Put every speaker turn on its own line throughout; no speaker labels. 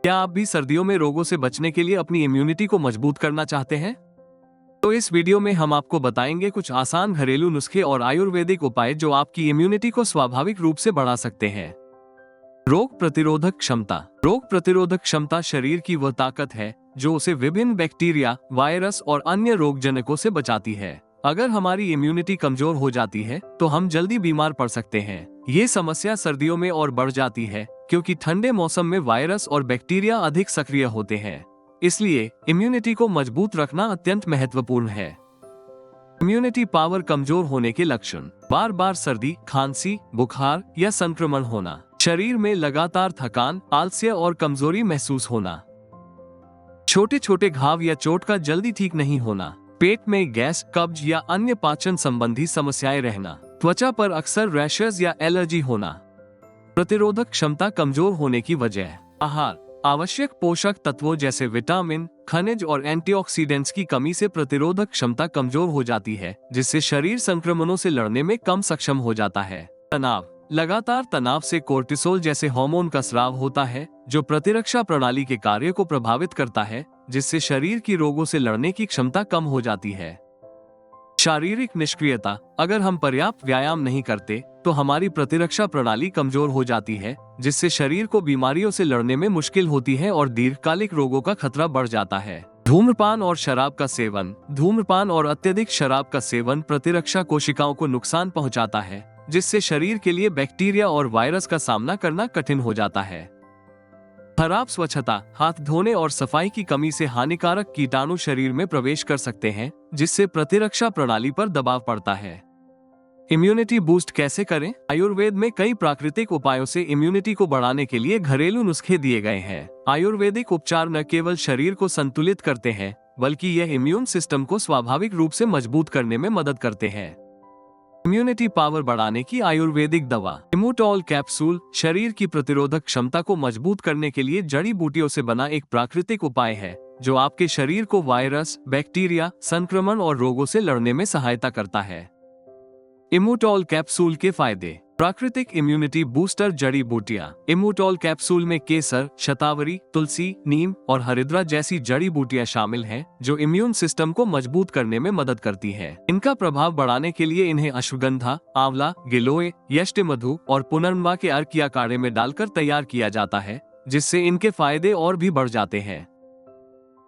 क्या आप भी सर्दियों में रोगों से बचने के लिए अपनी इम्यूनिटी को मजबूत करना चाहते हैं? तो इस वीडियो में हम आपको बताएंगे कुछ आसान घरेलू नुस्खे और आयुर्वेदिक उपाय जो आपकी इम्यूनिटी को स्वाभाविक रूप से बढ़ा सकते हैं। रोग प्रतिरोधक क्षमता। रोग प्रतिरोधक क्षमता शरीर की वह ताकत है जो उसे विभिन्न बैक्टीरिया, वायरस और अन्य रोगजनकों से बचाती है। अगर हमारी इम्यूनिटी कमजोर हो जाती है तो हम जल्दी बीमार पड़ सकते हैं। ये समस्या सर्दियों में और बढ़ जाती है क्योंकि ठंडे मौसम में वायरस और बैक्टीरिया अधिक सक्रिय होते हैं। इसलिए इम्यूनिटी को मजबूत रखना अत्यंत महत्वपूर्ण है। इम्यूनिटी पावर कमजोर होने के लक्षण: बार बार सर्दी, खांसी, बुखार या संक्रमण होना, शरीर में लगातार थकान, आलस्य और कमजोरी महसूस होना, छोटे छोटे घाव या चोट का जल्दी ठीक नहीं होना, पेट में गैस, कब्ज या अन्य पाचन संबंधी समस्याएं रहना, त्वचा पर अक्सर रैशेज या एलर्जी होना। प्रतिरोधक क्षमता कमजोर होने की वजह: आहार, आवश्यक पोषक तत्वों जैसे विटामिन, खनिज और एंटीऑक्सीडेंट्स की कमी से प्रतिरोधक क्षमता कमजोर हो जाती है, जिससे शरीर संक्रमणों से लड़ने में कम सक्षम हो जाता है। तनाव, लगातार तनाव से कोर्टिसोल जैसे हार्मोन का स्राव होता है जो प्रतिरक्षा प्रणाली के कार्य को प्रभावित करता है, जिससे शरीर की रोगों से लड़ने की क्षमता कम हो जाती है। शारीरिक निष्क्रियता, अगर हम पर्याप्त व्यायाम नहीं करते तो हमारी प्रतिरक्षा प्रणाली कमजोर हो जाती है, जिससे शरीर को बीमारियों से लड़ने में मुश्किल होती है और दीर्घकालिक रोगों का खतरा बढ़ जाता है। धूम्रपान और शराब का सेवन। धूम्रपान और अत्यधिक शराब का सेवन प्रतिरक्षा कोशिकाओं को नुकसान पहुंचाता है, जिससे शरीर के लिए बैक्टीरिया और वायरस का सामना करना कठिन हो जाता है। खराब स्वच्छता, हाथ धोने और सफाई की कमी से हानिकारक कीटाणु शरीर में प्रवेश कर सकते हैं, जिससे प्रतिरक्षा प्रणाली पर दबाव पड़ता है। इम्यूनिटी बूस्ट कैसे करें? आयुर्वेद में कई प्राकृतिक उपायों से इम्यूनिटी को बढ़ाने के लिए घरेलू नुस्खे दिए गए हैं। आयुर्वेदिक उपचार न केवल शरीर को संतुलित करते हैं, बल्कि यह इम्यून सिस्टम को स्वाभाविक रूप से मजबूत करने में मदद करते हैं। इम्यूनिटी पावर बढ़ाने की आयुर्वेदिक दवा। इम्यूटॉल कैप्सूल शरीर की प्रतिरोधक क्षमता को मजबूत करने के लिए जड़ी बूटियों से बना एक प्राकृतिक उपाय है जो आपके शरीर को वायरस, बैक्टीरिया, संक्रमण और रोगों से लड़ने में सहायता करता है। इम्यूटॉल कैप्सूल के फायदे: प्राकृतिक इम्यूनिटी बूस्टर जड़ी बूटियां। इम्यूटॉल कैप्सूल में केसर, शतावरी, तुलसी, नीम और हरिद्रा जैसी जड़ी बूटियां शामिल हैं, जो इम्यून सिस्टम को मजबूत करने में मदद करती हैं। इनका प्रभाव बढ़ाने के लिए इन्हें अश्वगंधा, आंवला, गिलोय, यष्टमधु और पुनर्नवा के अर्क या काढ़े में डालकर तैयार किया जाता है, जिससे इनके फायदे और भी बढ़ जाते हैं।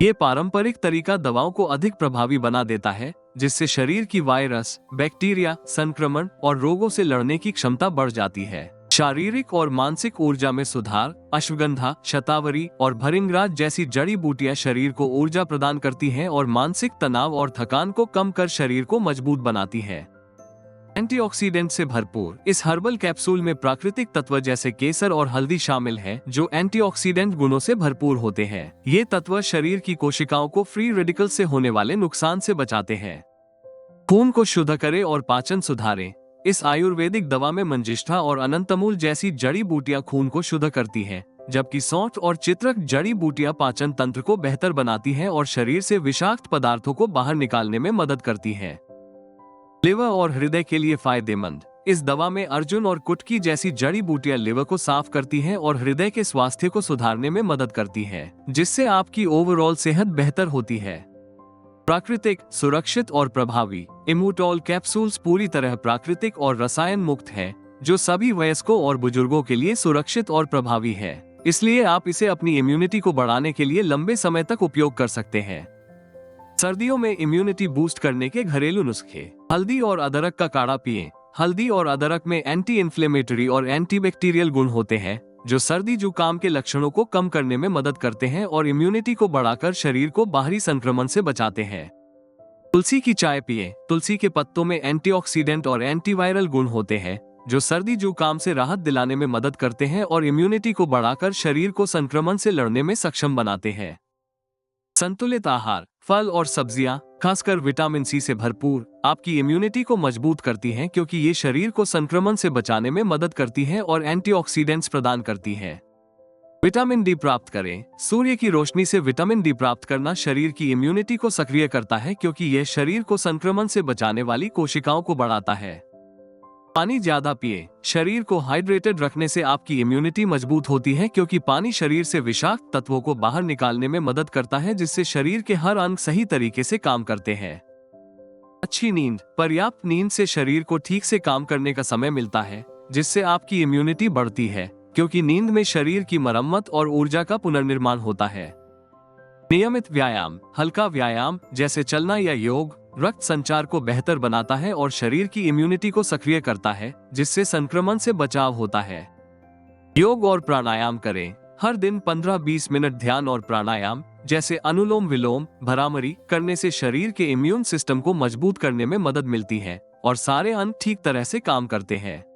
ये पारंपरिक तरीका दवाओं को अधिक प्रभावी बना देता है, जिससे शरीर की वायरस, बैक्टीरिया, संक्रमण और रोगों से लड़ने की क्षमता बढ़ जाती है। शारीरिक और मानसिक ऊर्जा में सुधार। अश्वगंधा, शतावरी और भृंगराज जैसी जड़ी बूटियां शरीर को ऊर्जा प्रदान करती हैं और मानसिक तनाव और थकान को कम कर शरीर को मजबूत बनाती है। एंटीऑक्सीडेंट से भरपूर। इस हर्बल कैप्सूल में प्राकृतिक तत्व जैसे केसर और हल्दी शामिल हैं, जो एंटीऑक्सीडेंट गुणों से भरपूर होते हैं। ये तत्व शरीर की कोशिकाओं को फ्री रेडिकल से होने वाले नुकसान से बचाते हैं। खून को शुद्ध करें और पाचन सुधारें। इस आयुर्वेदिक दवा में मंजिष्ठा और अनंतमूल जैसी जड़ी बूटियां खून को शुद्ध करती हैं, जबकि सौंठ और चित्रक जड़ी बूटियां पाचन तंत्र को बेहतर बनाती हैं और शरीर से विषाक्त पदार्थों को बाहर निकालने में मदद करती हैं। लिवर और हृदय के लिए फायदेमंद। इस दवा में अर्जुन और कुटकी जैसी जड़ी बूटियां लिवर को साफ करती हैं और हृदय के स्वास्थ्य को सुधारने में मदद करती हैं, जिससे आपकी ओवरऑल सेहत बेहतर होती है। प्राकृतिक, सुरक्षित और प्रभावी। इम्यूटॉल कैप्सूल्स पूरी तरह प्राकृतिक और रसायन मुक्त हैं, जो सभी वयस्कों और बुजुर्गों के लिए सुरक्षित और प्रभावी है। इसलिए आप इसे अपनी इम्यूनिटी को बढ़ाने के लिए लंबे समय तक उपयोग कर सकते हैं। सर्दियों में इम्यूनिटी बूस्ट करने के घरेलू नुस्खे। हल्दी और अदरक का काढ़ा पिएं। हल्दी और अदरक में एंटी इन्फ्लेमेटरी और एंटीबैक्टीरियल गुण होते हैं, जो सर्दी जुकाम के लक्षणों को कम करने में मदद करते हैं और इम्यूनिटी को बढ़ाकर शरीर को बाहरी संक्रमण से बचाते हैं। तुलसी की चाय पिएं। तुलसी के पत्तों में एंटीऑक्सीडेंट और एंटीवायरल गुण होते हैं, जो सर्दी जुकाम से राहत दिलाने में मदद करते हैं और इम्यूनिटी को बढ़ाकर शरीर को संक्रमण से लड़ने में सक्षम बनाते हैं। संतुलित आहार। फल और सब्जियां, खासकर विटामिन सी से भरपूर, आपकी इम्यूनिटी को मजबूत करती हैं क्योंकि ये शरीर को संक्रमण से बचाने में मदद करती हैं और एंटीऑक्सीडेंट्स प्रदान करती हैं। विटामिन डी प्राप्त करें। सूर्य की रोशनी से विटामिन डी प्राप्त करना शरीर की इम्यूनिटी को सक्रिय करता है क्योंकि यह शरीर को संक्रमण से बचाने वाली कोशिकाओं को बढ़ाता है। पानी ज्यादा पिए। शरीर को हाइड्रेटेड रखने से आपकी इम्यूनिटी मजबूत होती है, क्योंकि पानी शरीर से विषाक्त तत्वों को बाहर निकालने में मदद करता है, जिससे शरीर के हर अंग सही तरीके से काम करते हैं। अच्छी नींद। पर्याप्त नींद से शरीर को ठीक से काम करने का समय मिलता है, जिससे आपकी इम्यूनिटी बढ़ती है, क्योंकि नींद में शरीर की मरम्मत और ऊर्जा का पुनर्निर्माण होता है। नियमित व्यायाम। हल्का व्यायाम जैसे चलना या योग रक्त संचार को बेहतर बनाता है और शरीर की इम्यूनिटी को सक्रिय करता है, जिससे संक्रमण से बचाव होता है। योग और प्राणायाम करें। हर दिन 15-20 मिनट ध्यान और प्राणायाम जैसे अनुलोम विलोम, भ्रामरी करने से शरीर के इम्यून सिस्टम को मजबूत करने में मदद मिलती है और सारे अंग ठीक तरह से काम करते हैं।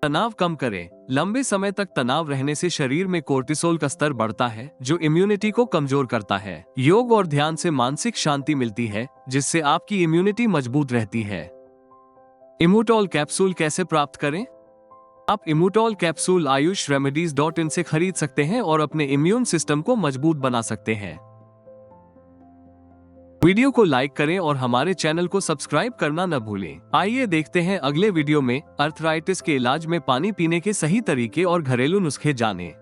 तनाव कम करें। लंबे समय तक तनाव रहने से शरीर में कोर्टिसोल का स्तर बढ़ता है, जो इम्यूनिटी को कमजोर करता है। योग और ध्यान से मानसिक शांति मिलती है, जिससे आपकी इम्यूनिटी मजबूत रहती है। इम्यूटॉल कैप्सूल कैसे प्राप्त करें? आप इम्यूटॉल कैप्सूल ayushremedies.in से खरीद सकते हैं और अपने इम्यून सिस्टम को मजबूत बना सकते हैं। वीडियो को लाइक करें और हमारे चैनल को सब्सक्राइब करना न भूलें। आइए देखते हैं अगले वीडियो में अर्थराइटिस के इलाज में पानी पीने के सही तरीके और घरेलू नुस्खे जानें।